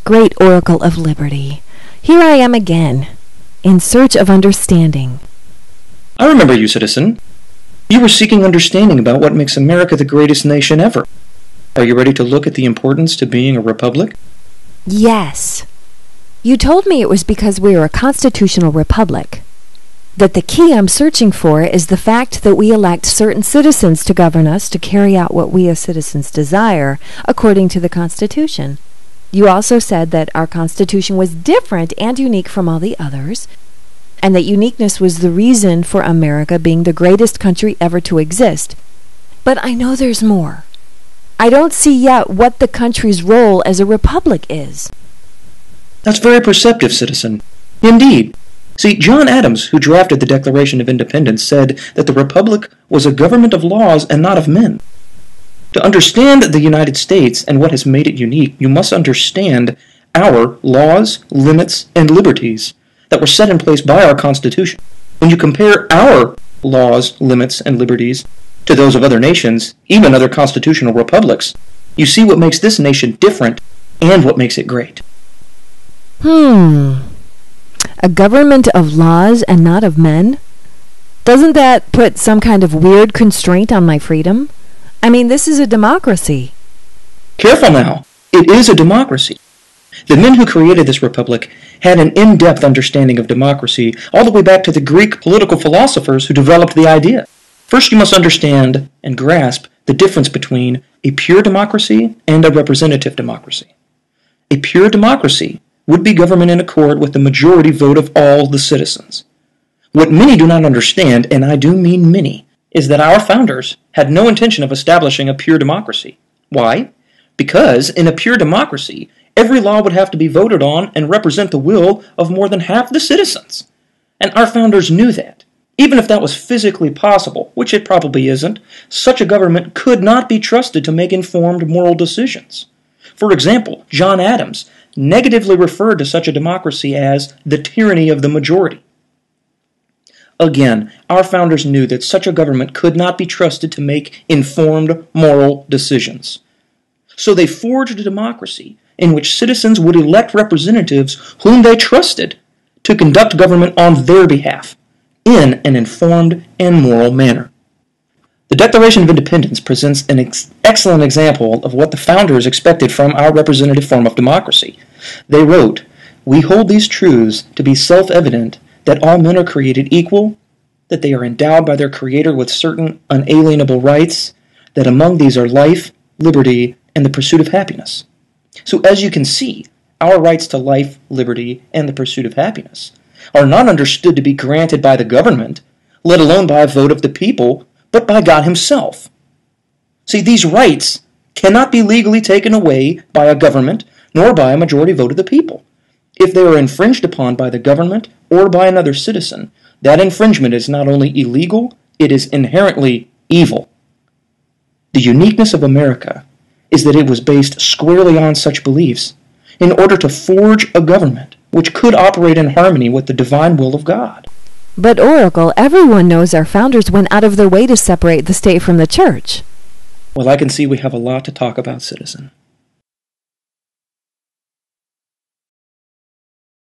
great oracle of liberty. Here I am again, in search of understanding. I remember you, citizen. You were seeking understanding about what makes America the greatest nation ever. Are you ready to look at the importance to being a republic? Yes. You told me it was because we are a constitutional republic. That the key I'm searching for is the fact that we elect certain citizens to govern us to carry out what we as citizens desire, according to the Constitution. You also said that our Constitution was different and unique from all the others, and that uniqueness was the reason for America being the greatest country ever to exist. But I know there's more. I don't see yet what the country's role as a republic is. That's very perceptive, citizen. Indeed. See, John Adams, who drafted the Declaration of Independence, said that the republic was a government of laws and not of men. To understand the United States and what has made it unique, you must understand our laws, limits, and liberties that were set in place by our Constitution. When you compare our laws, limits, and liberties to those of other nations, even other constitutional republics, you see what makes this nation different and what makes it great. A government of laws and not of men? Doesn't that put some kind of weird constraint on my freedom? I mean, this is a democracy. Careful now. It is a democracy. The men who created this republic had an in-depth understanding of democracy all the way back to the Greek political philosophers who developed the idea. First, you must understand and grasp the difference between a pure democracy and a representative democracy. A pure democracy would be government in accord with the majority vote of all the citizens. What many do not understand, and I do mean many, is that our founders had no intention of establishing a pure democracy. Why? Because in a pure democracy, every law would have to be voted on and represent the will of more than half the citizens. And our founders knew that. Even if that was physically possible, which it probably isn't, such a government could not be trusted to make informed moral decisions. For example, John Adams negatively referred to such a democracy as the tyranny of the majority. Again, our founders knew that such a government could not be trusted to make informed moral decisions. So they forged a democracy in which citizens would elect representatives whom they trusted to conduct government on their behalf in an informed and moral manner. The Declaration of Independence presents an excellent example of what the founders expected from our representative form of democracy. They wrote, "We hold these truths to be self-evident that all men are created equal, that they are endowed by their Creator with certain unalienable rights, that among these are life, liberty, and the pursuit of happiness." So as you can see, our rights to life, liberty, and the pursuit of happiness are not understood to be granted by the government, let alone by a vote of the people, but by God Himself. See, these rights cannot be legally taken away by a government, nor by a majority vote of the people. If they are infringed upon by the government or by another citizen, that infringement is not only illegal, it is inherently evil. The uniqueness of America is that it was based squarely on such beliefs in order to forge a government which could operate in harmony with the divine will of God. But Oracle, everyone knows our founders went out of their way to separate the state from the church. Well, I can see we have a lot to talk about, citizen.